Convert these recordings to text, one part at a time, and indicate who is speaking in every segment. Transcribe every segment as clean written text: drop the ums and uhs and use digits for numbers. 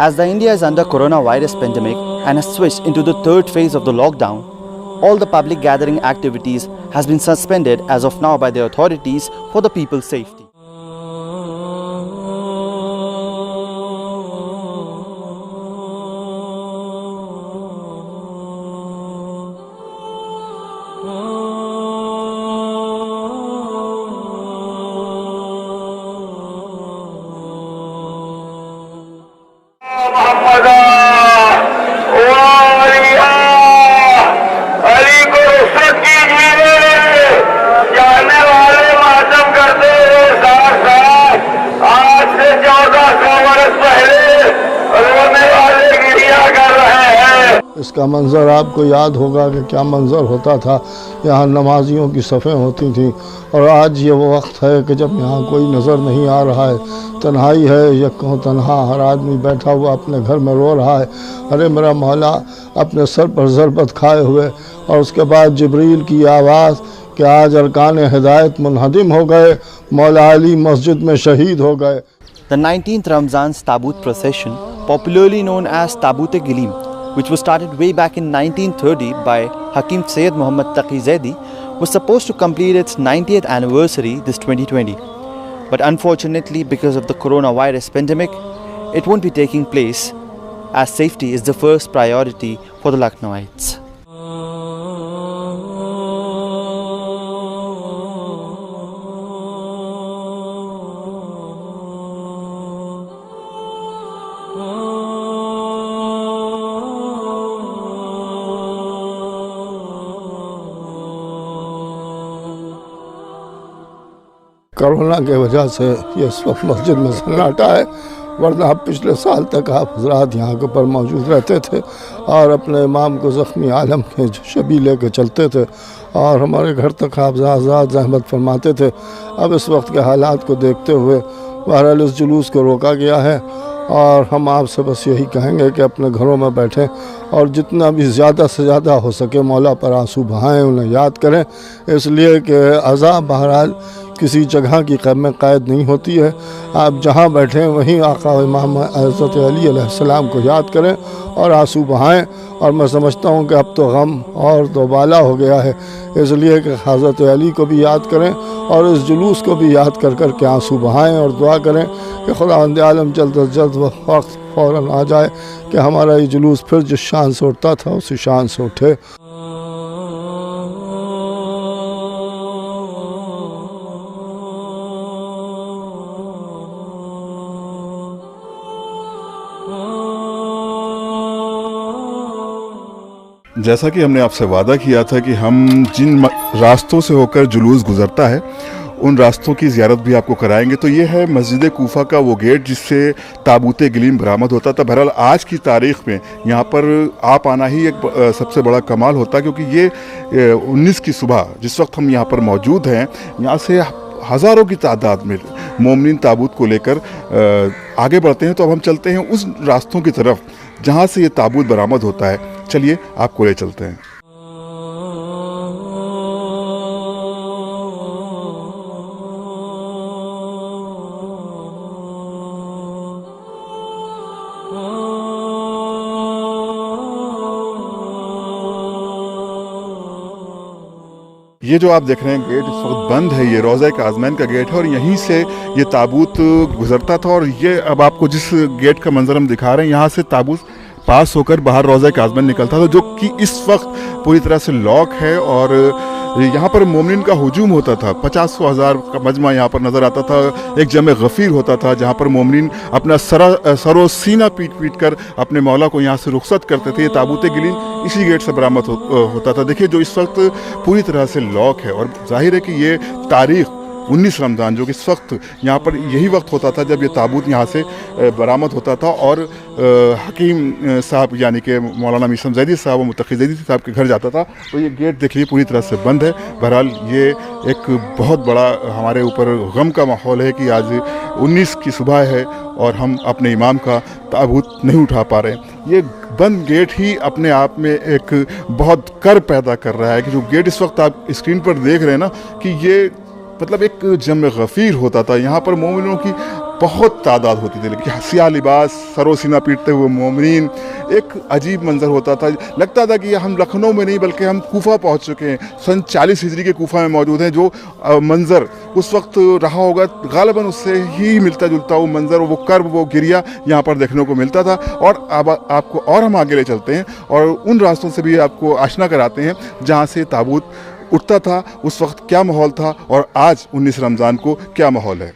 Speaker 1: As the India is under coronavirus pandemic and has switched into the third phase of the lockdown, all the public gathering activities has been suspended as of now by the authorities for the people's safety.
Speaker 2: اس کا منظر آپ کو یاد ہوگا کہ کیا منظر ہوتا تھا. یہاں نمازیوں کی صفیں ہوتی تھیں، اور آج یہ وہ وقت ہے کہ جب یہاں کوئی نظر نہیں آ رہا ہے، تنہائی ہے، یکوں تنہا ہر آدمی بیٹھا ہوا اپنے گھر میں رو رہا ہے، ارے میرا مولا، اپنے سر پر ضربت کھائے ہوئے. اور اس کے بعد جبریل کی آواز کہ آج ارکان ہدایت منہدم ہو گئے، مولا علی مسجد میں شہید ہو گئے.
Speaker 1: The 19th Ramzan's Taboot procession, popularly known as Tabut-e-Gilim, which was started way back in 1930 by Hakim Sayyid Muhammad Taqi Zaidi, was supposed to complete its 90th anniversary this 2020. But unfortunately, because of the coronavirus pandemic, it won't be taking place, as safety is the first priority for the Lucknowites.
Speaker 2: Corona کی وجہ سے یہ اس وقت مسجد میں سناٹا ہے، ورنہ پچھلے سال تک آپ حضرات یہاں کے پر موجود رہتے تھے اور اپنے امام کو زخمی عالم کے شبی لے کے چلتے تھے، اور ہمارے گھر تک آپ زیادہ زحمت فرماتے تھے. اب اس وقت کے حالات کو دیکھتے ہوئے بہرحال اس جلوس کو روکا گیا ہے، اور ہم آپ سے بس یہی کہیں گے کہ اپنے گھروں میں بیٹھیں اور جتنا بھی زیادہ سے زیادہ ہو سکے مولا پر آنسو بہائیں، انہیں یاد کریں، اس لیے کہ عذاب بہرحال کسی جگہ کی میں قید نہیں ہوتی ہے. آپ جہاں بیٹھیں وہیں آقا و امام حضرت علی علیہ السلام کو یاد کریں اور آنسو بہائیں. اور میں سمجھتا ہوں کہ اب تو غم اور دوبالا ہو گیا ہے، اس لیے کہ حضرت علی کو بھی یاد کریں اور اس جلوس کو بھی یاد کر کے آنسو بہائیں، اور دعا کریں کہ خداوند عالم جلد از جلد وقت فوراً آ جائے کہ ہمارا یہ جلوس پھر جس شان سے اٹھتا تھا اسی شان سے اٹھے.
Speaker 3: جیسا کہ ہم نے آپ سے وعدہ کیا تھا کہ ہم جن راستوں سے ہو کر جلوس گزرتا ہے ان راستوں کی زیارت بھی آپ کو کرائیں گے. تو یہ ہے مسجد کوفہ کا وہ گیٹ جس سے تابوت گلیم برآمد ہوتا تھا. بہرحال آج کی تاریخ میں یہاں پر آپ آنا ہی ایک سب سے بڑا کمال ہوتا ہے، کیونکہ یہ 19 کی صبح جس وقت ہم یہاں پر موجود ہیں، یہاں سے ہزاروں کی تعداد میں مومنین تابوت کو لے کر آگے بڑھتے ہیں. تو اب ہم چلتے ہیں اس راستوں کی طرف جہاں سے یہ تابوت برآمد ہوتا ہے. چلیے آپ کو لے چلتے ہیں. یہ جو آپ دیکھ رہے ہیں گیٹ اس وقت بند ہے، یہ روضہ کاظمین کا گیٹ ہے، اور یہیں سے یہ تابوت گزرتا تھا. اور یہ اب آپ کو جس گیٹ کا منظر ہم دکھا رہے ہیں، یہاں سے تابوت پاس ہو کر باہر روضہ کاظمین نکلتا تھا، جو کہ اس وقت پوری طرح سے لاک ہے. اور یہاں پر مومنین کا ہجوم ہوتا تھا، 50,000 کا مجمع یہاں پر نظر آتا تھا. ایک جمع غفیر ہوتا تھا جہاں پر مومنین اپنا سر و سینہ پیٹ کر اپنے مولا کو یہاں سے رخصت کرتے تھے. یہ تابوت گلیم اسی گیٹ سے برآمد ہوتا تھا. دیکھیے جو اس وقت پوری طرح سے لاک ہے، اور ظاہر ہے کہ یہ تاریخ 19 رمضان جو کہ اس وقت یہاں پر یہی وقت ہوتا تھا جب یہ تابوت یہاں سے برآمد ہوتا تھا، اور حکیم صاحب یعنی کہ مولانا میثم زیدی صاحب و متقی زیدی صاحب کے گھر جاتا تھا. تو یہ گیٹ دیکھ لیجیے پوری طرح سے بند ہے. بہرحال یہ ایک بہت بڑا ہمارے اوپر غم کا ماحول ہے کہ آج 19 کی صبح ہے اور ہم اپنے امام کا تابوت نہیں اٹھا پا رہے ہیں. یہ بند گیٹ ہی اپنے آپ میں ایک بہت کر پیدا کر رہا ہے کہ جو گیٹ اس وقت آپ اسکرین پر دیکھ رہے ہیں نا، کہ یہ مطلب ایک جمع غفیر ہوتا تھا. یہاں پر مومنوں کی بہت تعداد ہوتی تھی، لیکن سیاہ لباس، سر و سینہ پیٹتے ہوئے مومنین، ایک عجیب منظر ہوتا تھا. لگتا تھا کہ ہم لکھنؤ میں نہیں بلکہ ہم کوفہ پہنچ چکے ہیں، سن 40 ہجری کے کوفہ میں موجود ہیں. جو منظر اس وقت رہا ہوگا غالباً اس سے ہی ملتا جلتا وہ منظر، وہ کرب، وہ گریا یہاں پر دیکھنے کو ملتا تھا. اور اب آپ کو اور ہم آگے لے چلتے ہیں اور ان راستوں سے بھی آپ کو آشنا کراتے ہیں جہاں سے تابوت اٹھتا تھا. اس وقت کیا ماحول تھا اور آج 19 رمضان کو کیا ماحول ہے.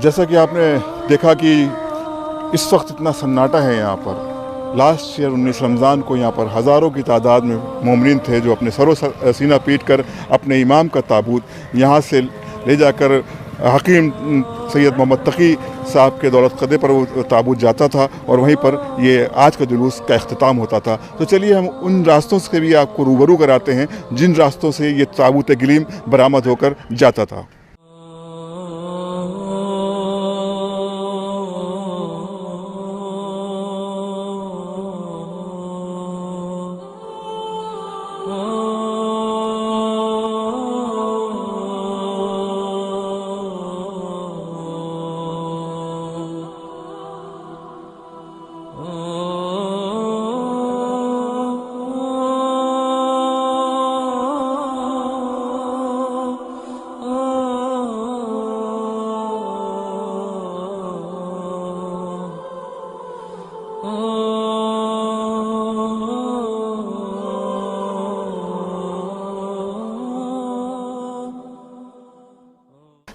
Speaker 3: جیسا کہ آپ نے دیکھا کہ اس وقت اتنا سناٹا ہے یہاں پر. لاسٹ ایئر 19 رمضان کو یہاں پر ہزاروں کی تعداد میں مومنین تھے جو اپنے سر و سینہ پیٹ کر اپنے امام کا تابوت یہاں سے لے جا کر حکیم سید محمد تقی صاحب کے دولت قدے پر وہ تابوت جاتا تھا اور وہیں پر یہ آج کا جلوس کا اختتام ہوتا تھا. تو چلیے ہم ان راستوں سے بھی آپ کو روبرو کراتے ہیں جن راستوں سے یہ تابوت گلیم برآمد ہو کر جاتا تھا.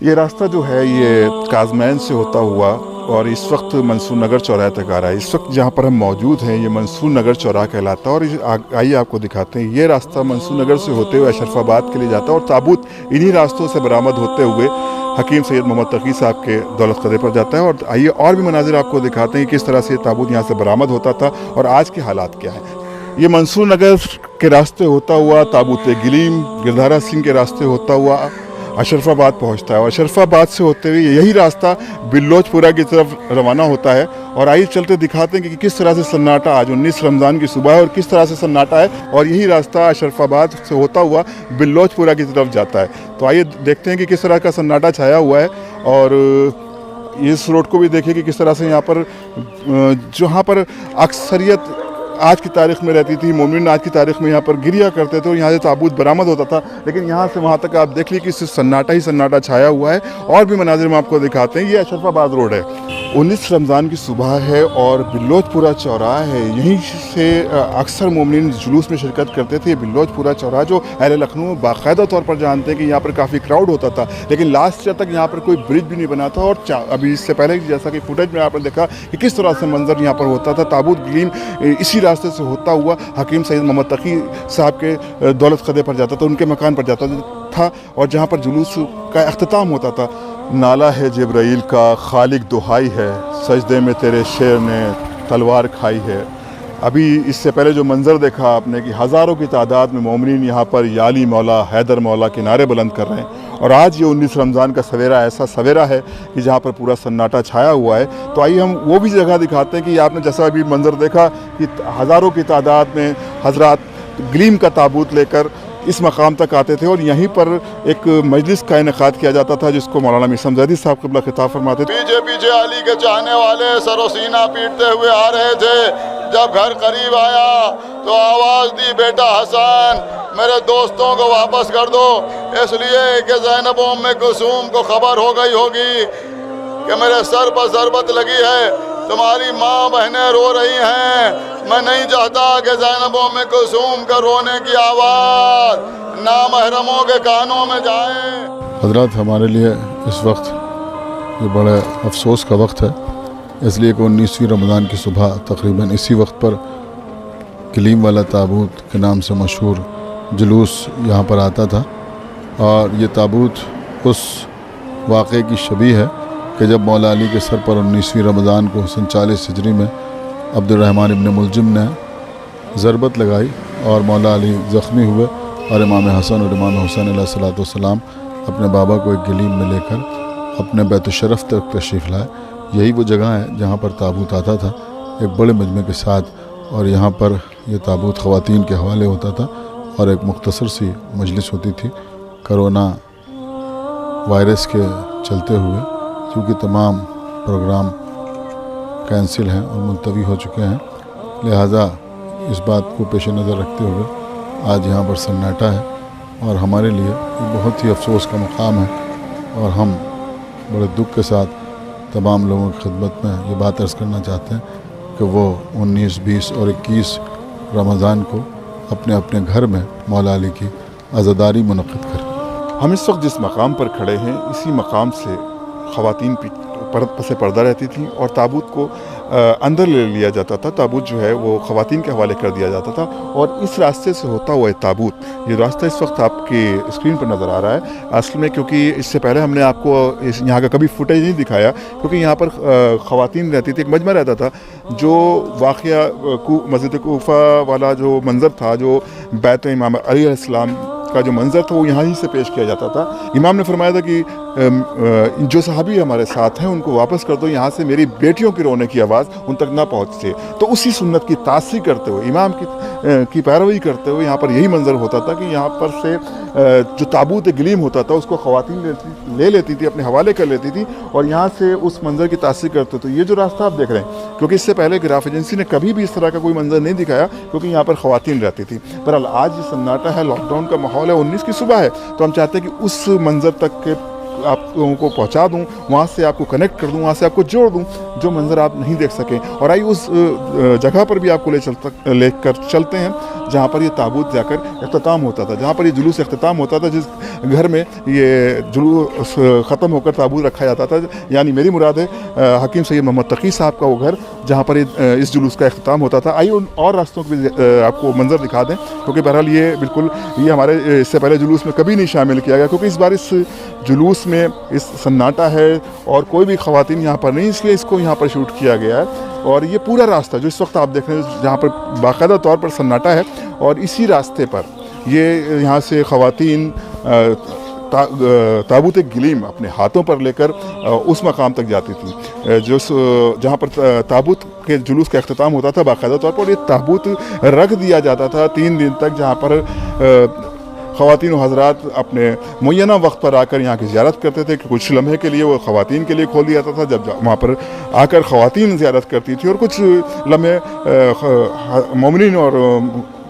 Speaker 3: یہ راستہ جو ہے یہ کازمین سے ہوتا ہوا اور اس وقت منصور نگر چوراہے تک آ رہا ہے. اس وقت جہاں پر ہم موجود ہیں یہ منصور نگر چوراہا کہلاتا ہے اور آئیے آپ کو دکھاتے ہیں. یہ راستہ منصور نگر سے ہوتے ہوئے اشرف آباد کے لیے جاتا ہے اور تابوت انہی راستوں سے برآمد ہوتے ہوئے حکیم سید محمد تقی صاحب کے دولت قدے پر جاتا ہے. اور آئیے اور بھی مناظر آپ کو دکھاتے ہیں کس طرح سے یہ تابوت یہاں سے برآمد ہوتا تھا اور آج کے حالات کیا ہیں. یہ منصور نگر کے راستے ہوتا ہوا تابوت گلیم گردھارا سنگھ کے راستے ہوتا ہوا اشرف آباد پہنچتا ہے اور اشرف آباد سے ہوتے ہوئے یہی راستہ بلوچ پورہ کی طرف روانہ ہوتا ہے. اور آئیے چلتے دکھاتے ہیں کہ کس طرح سے سناٹا آج 19 رمضان کی صبح ہے اور کس طرح سے سناٹا ہے اور یہی راستہ اشرف آباد سے ہوتا ہوا بلوچ پورہ کی طرف جاتا ہے. تو آئیے دیکھتے ہیں کہ کس طرح کا سناٹا چھایا ہوا ہے اور اس روڈ کو بھی دیکھیں کہ کس طرح سے یہاں پر جہاں پر اکثریت آج کی تاریخ میں رہتی تھی، مومنین آج کی تاریخ میں یہاں پر گریا کرتے تھے اور یہاں سے تابوت برآمد ہوتا تھا، لیکن یہاں سے وہاں تک آپ دیکھ لیجیے کہ صرف سناٹا ہی سناٹا چھایا ہوا ہے. اور بھی مناظر ہم آپ کو دکھاتے ہیں. یہ اشرف آباد روڈ ہے. 19 رمضان کی صبح ہے اور بلوچ پورہ چوراہا ہے. یہیں سے اکثر مومنین جلوس میں شرکت کرتے تھے. بلوچ پورہ چوراہا جو اہل لکھنؤ باقاعدہ طور پر جانتے ہیں کہ یہاں پر کافی کراؤڈ ہوتا تھا، لیکن لاسٹ ایئر تک یہاں پر کوئی برج بھی نہیں بنا تھا. اور ابھی اس سے پہلے جیسا کہ فوٹیج میں آپ نے دیکھا کہ کس طرح سے منظر یہاں پر ہوتا تھا. تابوت گلیم اسی راستے سے ہوتا ہوا حکیم سید محمد تقی صاحب کے دولت قدے پر جاتا تھا، ان کے مکان پر جاتا تھا اور جہاں پر جلوس کا اختتام ہوتا تھا. نالا ہے جبرائیل کا خالق دہائی ہے، سجدے میں تیرے شیر نے تلوار کھائی ہے. ابھی اس سے پہلے جو منظر دیکھا آپ نے کہ ہزاروں کی تعداد میں مومنین یہاں پر یا علی مولا حیدر مولا کے نعرے بلند کر رہے ہیں. اور آج یہ 19 رمضان کا سویرا ایسا سویرا ہے کہ جہاں پر پورا سناٹا چھایا ہوا ہے. تو آئیے ہم وہ بھی جگہ دکھاتے ہیں کہ آپ نے جیسا ابھی منظر دیکھا کہ ہزاروں کی تعداد میں حضرات گلیم کا تابوت لے کر اس مقام تک آتے تھے اور یہیں پر ایک مجلس کا انعقاد کیا جاتا تھا جس کو مولانا میر سمزیدی صاحب قبلہ خطاب فرماتے تھے.
Speaker 4: پیچھے پیچھے علی کے چاہنے والے سر و سینہ پیٹتے ہوئے آ رہے تھے. جب گھر قریب آیا تو آواز دی بیٹا حسن میرے دوستوں کو واپس کر دو، اس لیے کہ زینب ام کلثوم کو خبر ہو گئی ہوگی کہ میرے سر پر ضربت لگی ہے، تمہاری ماں بہنیں رو رہی ہیں. میں نہیں چاہتا کہ زینب ام کلثوم کا رونے کی آواز نامحرموں کے کانوں میں جائے.
Speaker 2: حضرات ہمارے لیے اس وقت یہ بڑے افسوس کا وقت ہے، اس لیے کہ 19ویں رمضان کی صبح تقریباً اسی وقت پر کلیم والا تابوت کے نام سے مشہور جلوس یہاں پر آتا تھا. اور یہ تابوت اس واقعے کی شبیہ ہے کہ جب مولا علی کے سر پر 19ویں رمضان کو سن 40 ہجری میں عبد الرحمن ابن ملجم نے ضربت لگائی اور مولا علی زخمی ہوئے اور امام حسن اور امام حسین علیہ الصلوۃ والسلام اپنے بابا کو ایک گلیم میں لے کر اپنے بیت الشرف تک تشریف لائے.
Speaker 3: یہی وہ جگہ ہے جہاں پر تابوت آتا تھا ایک بڑے مجمع کے ساتھ، اور یہاں پر یہ تابوت خواتین کے حوالے ہوتا تھا اور ایک مختصر سی مجلس ہوتی تھی۔ کرونا وائرس کے چلتے ہوئے کیونکہ تمام پروگرام کینسل ہیں اور ملتوی ہو چکے ہیں، لہٰذا اس بات کو پیش نظر رکھتے ہوئے آج یہاں پر سناٹا ہے، اور ہمارے لیے یہ بہت ہی افسوس کا مقام ہے، اور ہم بڑے دکھ کے ساتھ تمام لوگوں کی خدمت میں یہ بات عرض کرنا چاہتے ہیں کہ وہ 19، 20 اور 21 رمضان کو اپنے اپنے گھر میں مولا علی کی عزاداری منعقد کریں۔ ہم اس وقت جس مقام پر کھڑے ہیں اسی مقام سے خواتین پس پردہ رہتی تھیں اور تابوت کو اندر لے لیا جاتا تھا۔ تابوت جو ہے وہ خواتین کے حوالے کر دیا جاتا تھا، اور اس راستے سے ہوتا ہوا تابوت، یہ راستہ اس وقت آپ کے اسکرین پر نظر آ رہا ہے اصل میں، کیونکہ اس سے پہلے ہم نے آپ کو یہاں کا کبھی فوٹیج نہیں دکھایا، کیونکہ یہاں پر خواتین رہتی تھی، ایک مجمع رہتا تھا۔ جو واقعہ مسجد کوفہ والا جو منظر تھا، جو بیت امام علی علیہ السلام کا جو منظر تھا، وہ یہاں ہی سے پیش کیا جاتا تھا۔ امام نے فرمایا تھا کہ جو صحابی ہمارے ساتھ ہیں ان کو واپس کر دو، یہاں سے میری بیٹیوں کی رونے کی آواز ان تک نہ پہنچے۔ تو اسی سنت کی تاثیر کرتے ہوئے، امام کی پیروی کرتے ہوئے یہاں پر یہی منظر ہوتا تھا کہ یہاں پر سے جو تابوت گلیم ہوتا تھا اس کو خواتین لے لیتی تھی، اپنے حوالے کر لیتی تھی، اور یہاں سے اس منظر کی تاثیر کرتے تھے۔ یہ جو راستہ آپ دیکھ رہے ہیں، کیونکہ اس سے پہلے گراف ایجنسی نے کبھی بھی اس طرح کا کوئی منظر نہیں دکھایا، کیونکہ یہاں پر خواتین رہتی تھی۔ بہرحال آج یہ سناٹا ہے، لاک ڈاؤن کا ماحول ہے، 19 کی صبح ہے، تو ہم چاہتے ہیں کہ اس منظر تک کے آپ لوگوں کو پہنچا دوں، وہاں سے آپ کو کنیکٹ کر دوں، وہاں سے آپ کو جوڑ دوں جو منظر آپ نہیں دیکھ سکیں، اور آئیے اس جگہ پر بھی آپ کو لے کر چلتے ہیں جہاں پر یہ تابوت جا کر اختتام ہوتا تھا، جہاں پر یہ جلوس اختتام ہوتا تھا، جس گھر میں یہ جلوس ختم ہو کر تابوت رکھا جاتا تھا، یعنی میری مراد ہے حکیم سید محمد تقی صاحب کا وہ گھر جہاں پر اس جلوس کا اختتام ہوتا تھا۔ آئیے ان اور راستوں کو بھی آپ کو منظر دکھا دیں، کیونکہ بہرحال یہ بالکل یہ ہمارے اس سے پہلے جلوس میں کبھی نہیں شامل کیا گیا، کیونکہ اس بار اس جلوس میں اس سناٹا ہے اور کوئی بھی خواتین یہاں پر نہیں، اس لیے اس کو یہاں پر شوٹ کیا گیا ہے۔ اور یہ پورا راستہ جو اس وقت آپ دیکھ رہے ہیں جہاں پر باقاعدہ طور پر سناٹا ہے، اور اسی راستے پر یہ یہاں سے خواتین تابوت گلیم اپنے ہاتھوں پر لے کر اس مقام تک جاتی تھیں جہاں پر تابوت کے جلوس کا اختتام ہوتا تھا باقاعدہ طور پر، اور یہ تابوت رکھ دیا جاتا تھا 3 دن تک، جہاں پر خواتین و حضرات اپنے معینہ وقت پر آ کر یہاں کی زیارت کرتے تھے، کہ کچھ لمحے کے لیے وہ خواتین کے لیے کھول دیا جاتا تھا جب وہاں پر آ کر خواتین زیارت کرتی تھی، اور کچھ لمحے مومنین اور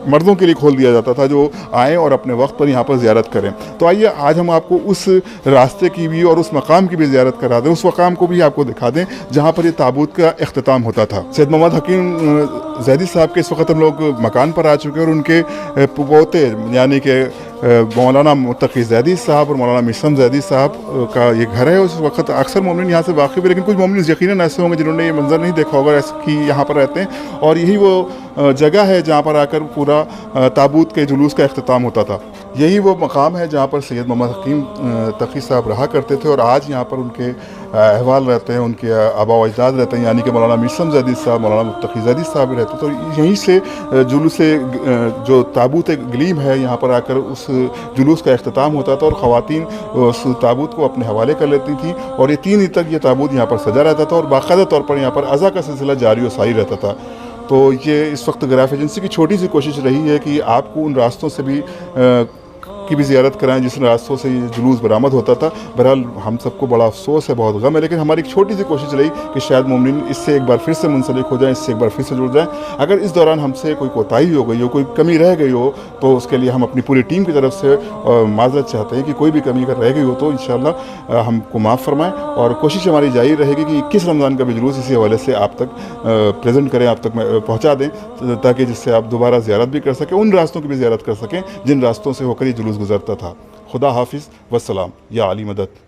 Speaker 3: مردوں کے لیے کھول دیا جاتا تھا جو آئیں اور اپنے وقت پر یہاں پر زیارت کریں۔ تو آئیے آج ہم آپ کو اس راستے کی بھی اور اس مقام کی بھی زیارت کرا دیں، اس مقام کو بھی آپ کو دکھا دیں جہاں پر یہ تابوت کا اختتام ہوتا تھا۔ سید محمد حکیم زیدی صاحب کے اس وقت ہم لوگ مکان پر آ چکے ہیں، اور ان کے پوتے یعنی کہ مولانا متقی زیدی صاحب اور مولانا مسلم زیدی صاحب کا یہ گھر ہے۔ اس وقت اکثر مومنین یہاں سے واقف ہے، لیکن کچھ مومنین یقیناً ایسے ہوں گے جنہوں نے یہ منظر نہیں دیکھا ہوگا، ایسے کہ یہاں پر رہتے ہیں، اور یہی وہ جگہ ہے جہاں پر آ کر پورا تابوت کے جلوس کا اختتام ہوتا تھا۔ یہی وہ مقام ہے جہاں پر سید محمد حکیم تقی صاحب رہا کرتے تھے، اور آج یہاں پر ان کے احوال رہتے ہیں، ان کے آبا و اجداد رہتے ہیں، یعنی کہ مولانا مسلم زیدی صاحب، مولانا متقی زیدی صاحب رہتے تھے۔ تو یہیں سے جلوس جو تابوت گلیم ہے یہاں پر آ کر اس جلوس کا اختتام ہوتا تھا، اور خواتین اس تابوت کو اپنے حوالے کر لیتی تھیں، اور یہ 3 دن تک یہ تابوت یہاں پر سجا رہتا تھا، اور باقاعدہ طور پر یہاں پر عزا کا سلسلہ جاری و ساری رہتا تھا۔ تو یہ اس وقت گراف ایجنسی کی چھوٹی سی کوشش رہی ہے کہ آپ کو ان راستوں سے بھی کی بھی زیارت کرائیں جس راستوں سے یہ جلوس برآمد ہوتا تھا۔ بہرحال ہم سب کو بڑا افسوس ہے، بہت غم ہے، لیکن ہماری ایک چھوٹی سی کوشش رہی کہ شاید مومنین اس سے ایک بار پھر سے منسلک ہو جائیں، اس سے ایک بار پھر سے جڑ جائیں۔ اگر اس دوران ہم سے کوئی کوتاہی ہو گئی ہو، کوئی کمی رہ گئی ہو، تو اس کے لیے ہم اپنی پوری ٹیم کی طرف سے معذرت چاہتے ہیں کہ کوئی بھی کمی اگر رہ گئی ہو تو انشاءاللہ ہم کو معاف فرمائیں، اور کوشش ہماری جاری رہے گی کہ 21 رمضان کا بھی جلوس اسی حوالے سے آپ تک پریزنٹ کریں، آپ تک پہنچا دیں، تاکہ جس سے آپ دوبارہ زیارت بھی کر سکیں، ان راستوں کی بھی زیارت کر سکیں جن راستوں سے ہو کر یہ جلوس گزرتا تھا۔ خدا حافظ، والسلام، یا علی مدد۔